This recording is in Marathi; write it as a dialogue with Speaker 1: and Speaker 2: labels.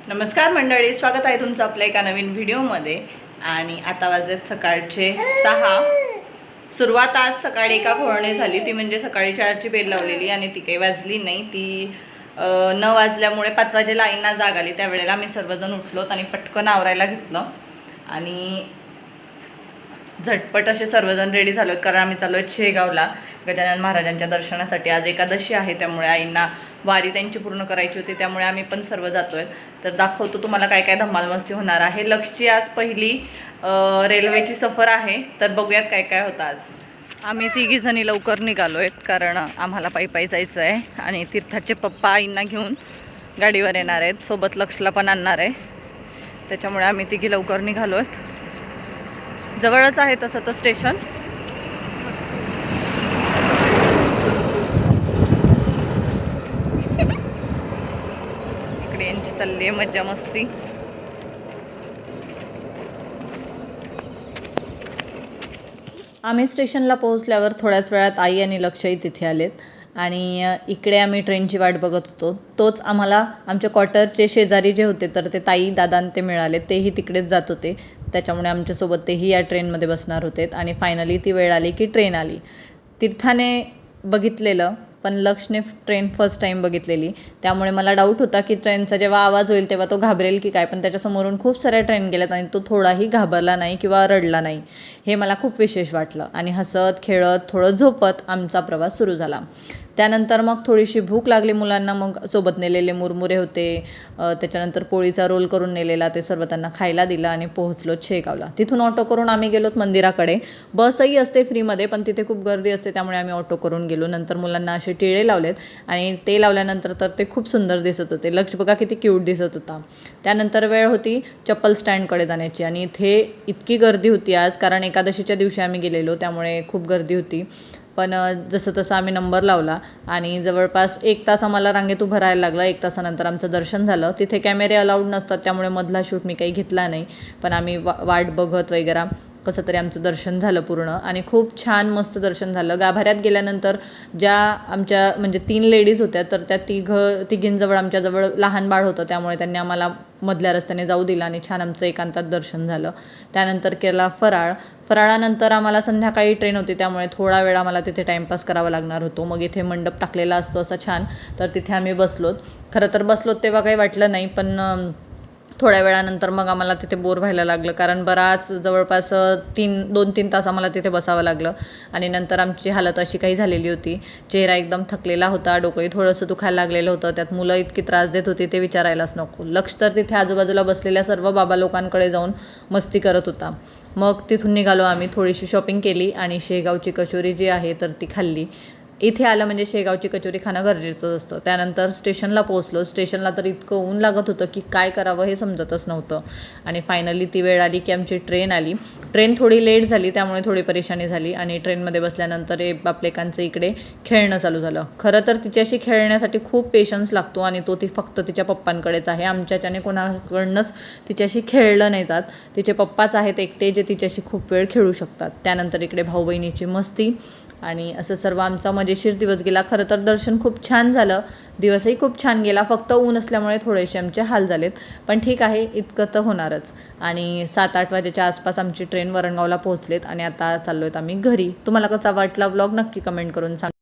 Speaker 1: नमस्कार मंडळी, स्वागत आहे तुमचं आपल्या एका नवीन व्हिडिओमध्ये. आणि आता वाजत सकाळचे 6. सुरुवात आज सकाळी एका घोळणे झाली, ती म्हणजे सकाळी 4ची बेल लावलेली आणि ती काही वाजली नाही. ती 9 वाजल्यामुळे 5 वाजेला आईंना जाग आली. त्यावेळेला आम्ही सर्वजण उठलोत आणि पटकन आवरायला घेतलं आणि झटपट असे सर्वजण रेडी झालोत, कारण आम्ही चाललो आहे शेगावला गजानन महाराजांच्या दर्शनासाठी. आज एकादशी आहे, त्यामुळे आईंना वारी त्यांची पूर्ण करायची होती, त्यामुळे आम्ही पण सर्व जातो आहे. तर दाखवतो तुम्हाला काय काय धमाल मस्ती होणार आहे. लक्षची आज पहिली रेल्वेची सफर आहे, तर बघूयात काय काय होतं आज. आम्ही तिघीजणी लवकर निघालो आहेत, कारण आम्हाला पायी पायी जायचं आहे आणि तीर्थाचे पप्पा आईंना घेऊन गाडीवर येणार आहेत. सोबत लक्षला पण आणणार आहे, त्याच्यामुळे आम्ही तिघी लवकर निघालो आहेत. जवळच आहे तसं तर स्टेशन. इकडे यांची चालली आहे मज्जा मस्ती. आम्ही स्टेशनला पोहोचल्यावर थोड्याच वेळात आई आणि लक्षही तिथे आलेत आणि इकडे आम्ही ट्रेनची वाट बघत होतो. तोच आम्हाला आमच्या क्वार्टरचे शेजारी जे होते, तर ते ताई दादा ते मिळाले, तेही तिकडेच जात होते. त्याच्यामुळे आमच्यासोबत तेही या ट्रेनमध्ये बसणार होते. आणि फायनली ती वेळ आली की ट्रेन आली. तीर्थाने बघितलेलं, पण लक्षने ट्रेन फर्स्ट टाईम बघितलेली, त्यामुळे मला डाऊट होता की ट्रेनचा जेव्हा आवाज होईल तेव्हा तो घाबरेल की काय. पण त्याच्यासमोरून खूप साऱ्या ट्रेन गेल्यात आणि तो थोडाही घाबरला नाही किंवा रडला नाही. हे मला खूप विशेष वाटलं. आणि हसत खेळत थोडं झोपत आमचा प्रवास सुरू झाला. त्यानंतर मग थोडीशी भूक लागली मुलांना, मग सोबत नेलेले मुरमुरे होते, त्याच्यानंतर पोळीचा रोल करून नेलेला, ते सर्व त्यांना खायला दिलं आणि पोहोचलो शेगावला. तिथून ऑटो करून आम्ही गेलोत मंदिराकडे. बसही असते फ्रीमध्ये, पण तिथे खूप गर्दी असते, त्यामुळे आम्ही ऑटो करून गेलो. नंतर मुलांना असे टिळे लावलेत आणि ते लावल्यानंतर तर ते खूप सुंदर दिसत होते. लक्ष बघा किती क्यूट दिसत होता. त्यानंतर वेळ होती चप्पल स्टँडकडे जाण्याची आणि इथे इतकी गर्दी होती आज, कारण एकादशीच्या दिवशी आम्ही गेलेलो, त्यामुळे खूप गर्दी होती. पण जसं तसं आम्ही नंबर लावला आणि जवळपास 1 तास आम्हाला रांगेत उभं राहायला लागलं. 1 तासानंतर आमचं दर्शन झालं. तिथे कॅमेरे अलाउड नसतात, त्यामुळे मधला शूट मी काही घेतला नाही, पण आम्ही वाट बघत वगैरे कसं तरी आमचं दर्शन झालं पूर्ण. आणि खूप छान मस्त दर्शन झालं. गाभाऱ्यात गेल्यानंतर ज्या आमच्या म्हणजे 3 लेडीज होत्या, तर त्या तिघींजवळ आमच्याजवळ लहान बाळ होतं, त्यामुळे त्यांनी आम्हाला मधल्या रस्त्याने जाऊ दिला आणि छान आमचं एकांतात दर्शन झालं. त्यानंतर केला फराळानंतर आम्हाला संध्याकाळी ट्रेन होती, त्यामुळे थोडा वेळ आम्हाला तिथे टाईमपास करावा लागणार होतो. मग इथे मंडप टाकलेला असतो असा छान, तर तिथे आम्ही बसलोत. खरं तर बसलोत तेव्हा काही वाटलं नाही, पण थोड्या वेळानंतर मग आम्हाला तिथे बोर व्हायला लागलं, कारण बराच जवळपास 2-3 तास आम्हाला तिथे बसावं लागलं. आणि नंतर आमची हालत अशी काही झालेली होती, चेहरा एकदम थकलेला होता, डोकंही थोडंसं दुखायला लागलेलं होतं. त्यात मुलं इतकी त्रास देत होती ते विचारायलाच नको. लक्ष तर तिथे आजूबाजूला बसलेल्या सर्व बाबा लोकांकडे जाऊन मस्ती करत होता. मग तिथून निघालो आम्ही. थोडीशी शॉपिंग केली आणि शेगावची कचोरी जी आहे तर ती खाल्ली. इथे आलं म्हणजे शेगावची कचोरी खाणं गरजेचं असतं. त्यानंतर स्टेशनला पोहोचलो. स्टेशनला तर इतकं ऊन लागत होतं की काय करावं हे समजतच नव्हतं. आणि फायनली ती वेळ आली की आमची ट्रेन आली. ट्रेन थोडी लेट झाली, त्यामुळे थोडी परेशानी झाली. आणि ट्रेनमध्ये बसल्यानंतर बापलेकांचं इकडे खेळणं चालू झालं. खरं तर तिच्याशी खेळण्यासाठी खूप पेशन्स लागतो आणि तो ती फक्त तिच्या पप्पांकडेच आहे. आमच्याच्याने कोणाकडनंच तिच्याशी खेळलं नाही जात. तिचे पप्पाच आहेत एकटे जे तिच्याशी खूप वेळ खेळू शकतात. त्यानंतर इकडे भाऊ बहिणीची मस्ती आणि असं सर्व आमचा मजेशीर दिवस गेला. खरं तर दर्शन खूप छान झालं, दिवसही खूप छान गेला. फक्त ऊन असल्यामुळे थोडेसे आमचे हाल झालेत, पण ठीक आहे, इतकं तर होणारच. आणि 7-8 वाजेच्या आसपास आमची ट्रेन वरणगावला पोहोचलेत आणि आता चाललो आहेत आम्ही घरी. तुम्हाला कसा वाटला व्लॉग नक्की कमेंट करून सांगा.